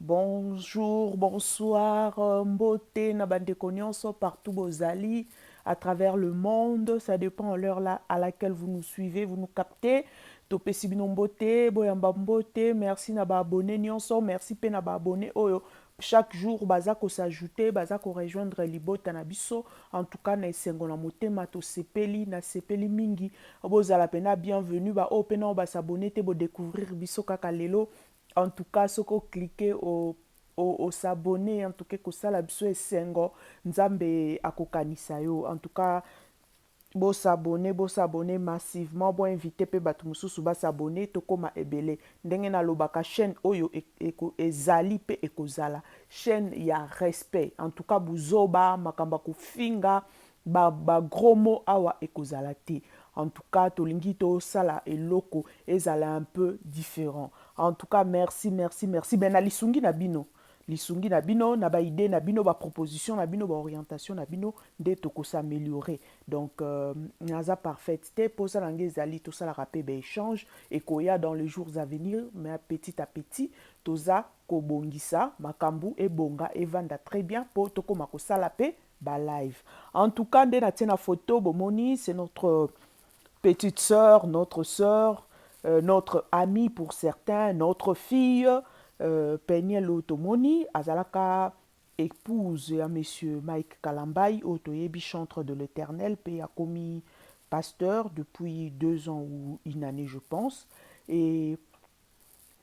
Bonjour, bonsoir, mbote, nabandeko nyonso, partout bozali, à travers le monde. Ça dépend de l'heure à laquelle vous nous suivez, vous nous captez. Topesi bino mbote, boyamba mbote, merci na ba abonné nyonso, merci pe na ba abonné oyo. Chaque jour, baza ko s'ajouter, baza ko rejoindre libota na biso. En tout cas, na esengo na motema to sepeli, na sepeli mingi. Bozala pena bienvenue, ba o pena ba s'abonner te bo découvrir biso kaka lelo. En tout cas, ce qu'on cliquer au s'abonner, en tout cas, que ça la biso esengo, nzambe akokanisa yo. En tout cas, bo s'abonner massivement, bo inviter pe batu mususu ba s'abonner, tokoma ebele. Ndenge na lobaka chaîne oyo ezali pe ekozala. Chaîne ya respect. En tout cas, buzoba, makamba kufinga, ba gros mots awa ekozala te. En tout cas, tolingi to sala eloko ezala un peu différent. En tout cas, merci, merci, merci. Ben na lisungi na bino. Lisungi na bino, na ba idée na bino, ba proposition na bino, ba orientation na bino, nde toko s'améliorer. Donc, naza parfaite te, pour ça langue ezali, tout ça la rappel, ben échange, et koya dans les jours à venir, mais petit à petit, toza kobongisa, makambu et bonga, et vanda très bien, pour toko mako salape, ba live. En tout cas, nde na tiena photo, bomoni, c'est notre petite sœur, notre amie pour certains, notre fille, Peniel Otomoni, Azalaka, épouse à monsieur Mike Kalambay, Otoyebi, chantre de l'Éternel, puis a commis pasteur depuis 2 ans ou une année, je pense. Et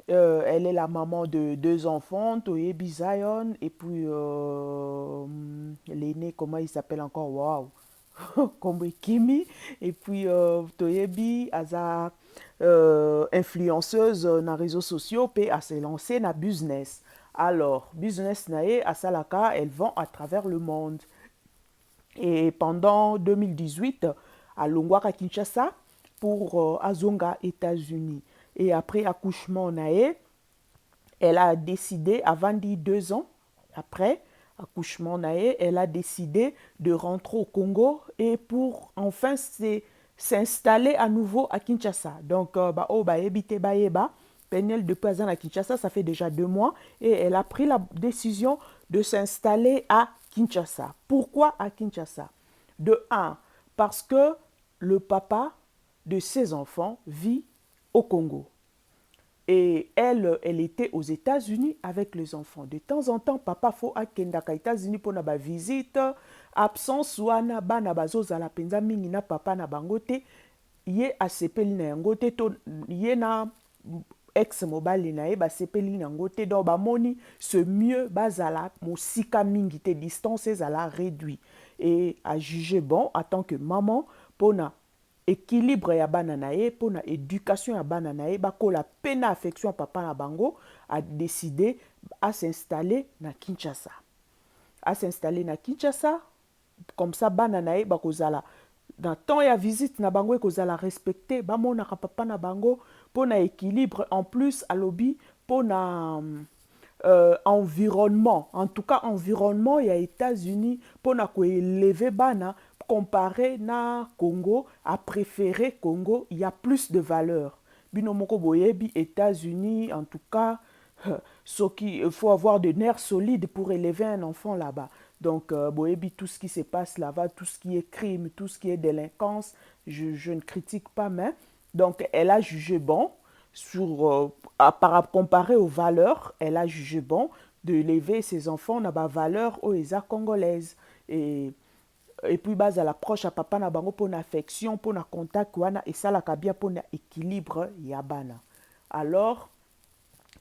elle est la maman de 2 enfants, Toyebi Zion, et puis l'aîné, comment il s'appelle encore? Waouh! Comme Kimi, et puis Toyebi aza influenceuse dans les réseaux sociaux, puis à se lancer dans business. Alors, business nae à Salaka, elle vend à travers le monde. Et pendant 2018, à Longwaka Kinshasa, pour Azonga, États-Unis. Et après accouchement nae, elle a décidé, avant 2 ans, après accouchement nae, elle a décidé de rentrer au Congo et pour enfin s'installer à nouveau à Kinshasa. Donc, bah, oh, bah, ebite ba eba, Penel de Pazan à Kinshasa, ça fait déjà 2 mois et elle a pris la décision de s'installer à Kinshasa. Pourquoi à Kinshasa? De un, parce que le papa de ses enfants vit au Congo. Et elle était aux États-Unis avec les enfants. De temps en temps, papa faut akendaka aux États-Unis pour na visite, absence wana bana bazozala penza mingi na papa na bangote, ye asepeli na yango te to ye na ex mobile na ye basepeli na yango te donc bamoni c'est mieux bazala mosika mingi te distance ezala réduit et à juger bon en tant que maman pona équilibre ya bana na ye mpona éducation ya bana na ye bakola pe na affection ya papa na bango a décidé à s'installer na Kinshasa. À s'installer na Kinshasa, comme ça bana na ye bakozala dans temps ya visite na bango ekozala respecté bamonaka papa na bango mpona équilibre en plus alobi mpona environnement, en tout cas environnement ya États-Unis mpona koélever bana comparé na Congo, a préféré Congo, il y a plus de valeur. Binomoko boyebi États-Unis, en tout cas, il faut avoir des nerfs solides pour élever un enfant là-bas. Donc, boyebi, tout ce qui se passe là-bas, tout ce qui est crime, tout ce qui est délinquance, je ne critique pas, mais donc elle a jugé bon, comparé aux valeurs, elle a jugé bon de lever ses enfants dans la valeur aux congolaises. Et puis base à l'approche à papa na bango pour affection pour contact wana et ça la kabia pour équilibre yabana alors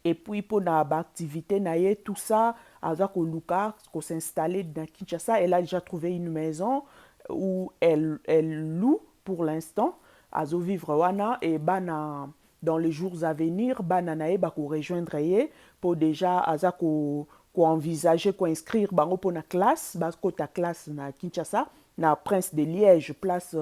et puis pour activité naie tout ça aza ko luka ko s'installer dans Kinshasa. Elle a déjà trouvé une maison où elle loue pour l'instant azo vivre wana et bana dans les jours à venir bana nae ba ko rejoindre ye pour déjà aza ko envisager ko inscrire bango pour na classe parce que ta classe na Kinshasa na Prince de Liège place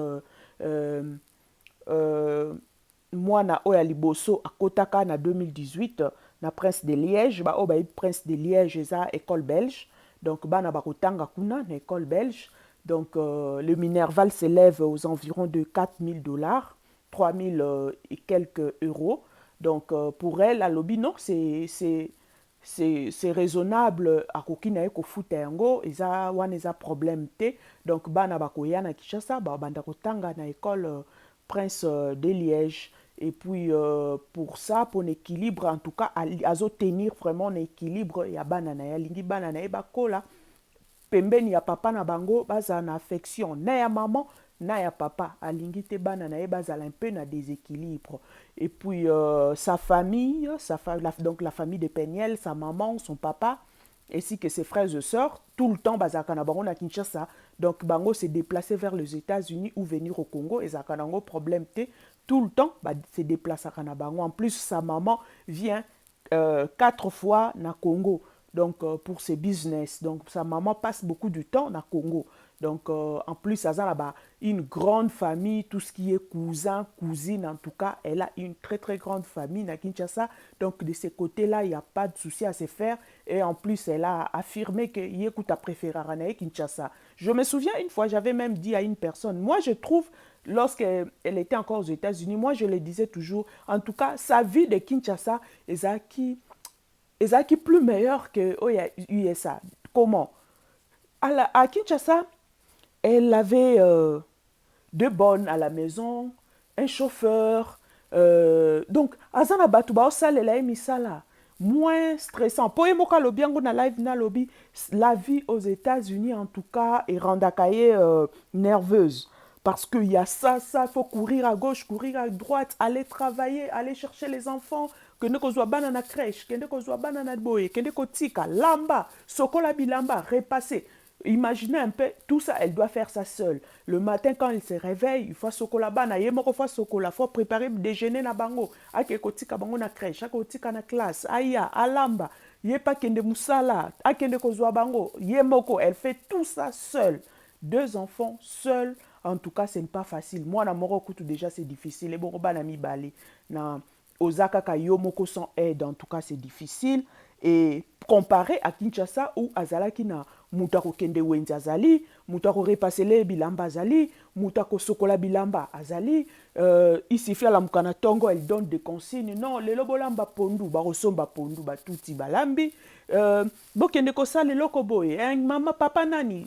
mwana oyo ya liboso akotaka na 2018 na Prince de Liège ba oyo Prince de Liège eza école belge donc bana bakotanga kuna na école belge donc le minerval s'élève aux environs de 4 000 $, 3 000 et quelques euros. Donc pour elle, à lobby, non, c'est c'est raisonnable akoki na ye kofuta yango eza wana eza problème te donc bana bakoya na Kinshasa babanda kotanga na école Prince de Liège et puis pour ça pour l'équilibre en tout cas azo tenir vraiment un équilibre ya bana na ye alingi bana na ye bakola pembeni ya papa na bango bazala na affection na ya maman na ya papa alingi te bana na ye bazala un peu na déséquilibre et puis sa famille donc la famille de Peniel, sa maman, son papa ainsi que ses frères et sœurs tout le temps bazalaka na bango na Kinshasa donc bango se déplacer vers les États-Unis ou venir au Congo ezalaka nango problème te tout le temps se déplacaka na bango en plus sa maman vient 4 fois na Congo donc pour ses business. Donc sa maman passe beaucoup de temps na Congo. Donc en plus, ça a là-bas une grande famille, tout ce qui est cousin, cousine, en tout cas, elle a une très très grande famille na Kinshasa. Donc de ce côté-là, il n'y a pas de souci à se faire. Et en plus, elle a affirmé que Yekuta préférera na Kinshasa. Je me souviens une fois, j'avais même dit à une personne, moi je trouve, lorsqu'elle était encore aux États-Unis, moi je le disais toujours, en tout cas, sa vie de Kinshasa, ezalaki plus meilleur que oyo ya USA. Comment à Kinshasa, elle avait deux bonnes à la maison, un chauffeur. Donc, azana batu ba osalela ye misala. Moins stressant. Po ye moka lobi yango na live na lobi, la vie aux États-Unis en tout cas est rendaka ye nerveuse. Parce qu'il y a ça, il faut courir à gauche, courir à droite, aller travailler, aller chercher les enfants, que ne kozwa bana na crèche, que ne kozwa bana na boye, que ne kotika, lamba, sokola bilamba, repasser. Imaginez un peu, tout ça, elle doit faire ça seule. Le matin, quand elle se réveille, il faut sokola bana, yemoko faut sokola, faut préparer le déjeuner na bango, ake kotika bango na crèche, ake kotika na classe, aya, alamba, yepa kende musala, akende kozwa bango, yemoko, elle fait tout ça seule. Deux enfants seuls, en tout cas, ce n'est pas facile. Moi, na moro kutu déjà, c'est difficile. Et bon, bana mi bali. Na Osaka ka yomoko sans aide, en tout cas, c'est difficile. Et comparé à Kinshasa, où azalaki na mutako kende wenzi azali, mutako repasele bilamba azali, mutako sokola bilamba azali, ici fia la mukana tongo, elle donne des consignes. Non, le lobolamba pondu, barosomba pondu, batuti balambi, bokende kosa le loko boye, mama papa nani,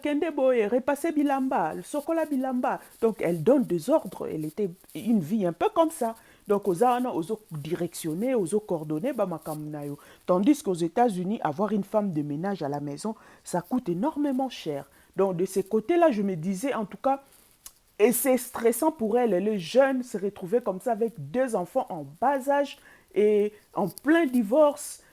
kende boye, repasser bilamba, sokola bilamba. Donc elle donne des ordres, elle était une vie un peu comme ça. Donc aux ana, aux directionner, aux coordonner, tandis qu'aux États-Unis, avoir une femme de ménage à la maison, ça coûte énormément cher. Donc de ces côtés-là, je me disais en tout cas, et c'est stressant pour elle, elle est jeune, se retrouver comme ça avec deux enfants en bas âge et en plein divorce,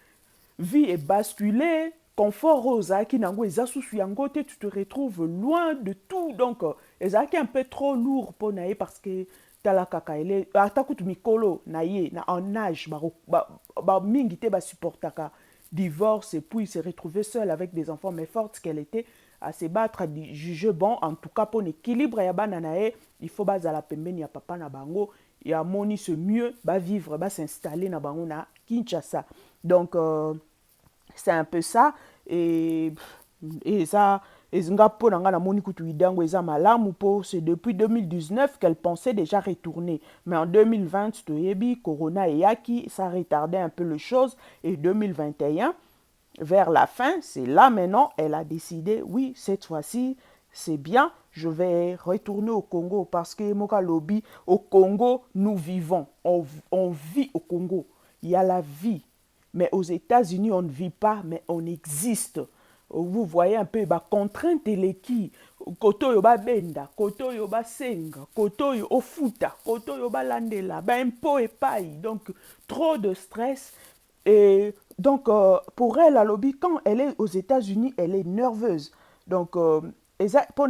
vie est basculée, confort rosa qui nango ezasusu yango te, tu te retrouves loin de tout. Donc ezaki un peu trop lourd pour naïe parce que tala kaka ele atakutu mikolo naïe na en âge ba mingi te ba supportaka divorce et puis se retrouver seule avec des enfants, mais forte qu'elle était à se battre à juger bon en tout cas pour l'équilibre ya bana nae il faut bazala pembeni ya papa na bango ya moni ce mieux ba vivre ba s'installer na bango na Kinshasa. Donc c'est un peu ça et ça ezinga po nanga na moni kutu idango eza malamu po c'est depuis 2019 qu'elle pensait déjà retourner mais en 2020 toyebi corona et yaki ça retardait un peu les choses et 2021 vers la fin c'est là maintenant elle a décidé oui cette fois-ci c'est bien je vais retourner au Congo parce que moka lobby au Congo nous vivons on vit au Congo il y a la vie. Mais aux États-Unis, on ne vit pas, mais on existe. Vous voyez un peu, bah, contrainte l'équipe. Koto yoba benda, koto yoba senga, koto yo futa, koto yoba landela, bah, impo et paille. Donc, trop de stress. Et donc, pour elle, à lobby, quand elle est aux États-Unis, elle est nerveuse. Donc, il faut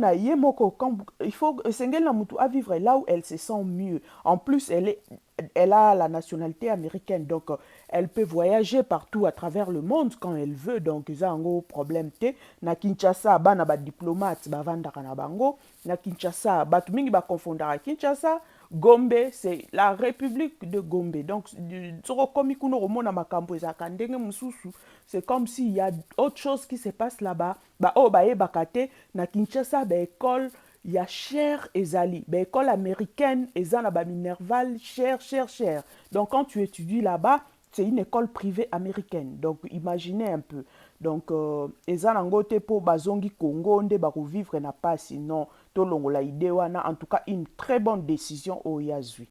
à vivre là où elle se sent mieux. En plus, elle a la nationalité américaine, donc elle peut voyager partout à travers le monde quand elle veut. Donc, il y a un gros problème. Na Kinshasa, bana ba diplomate, ba vandaka na bango. Na Kinshasa, batu mingi ba confondara Kinshasa. Gombe, c'est la République de Gombe. Donc, c'est comme s'il y a autre chose qui se passe là-bas. Na Kinshasa, école, il y a cher ezali. École américaine, ezana ba minerval, cher. Donc, quand tu étudies là-bas, c'est une école privée américaine. Donc, imaginez un peu. Donc, eza nango te po bazongi Congo nde vivre na pas sinon to longola idée wana. En tout cas, une très bonne décision au yazui.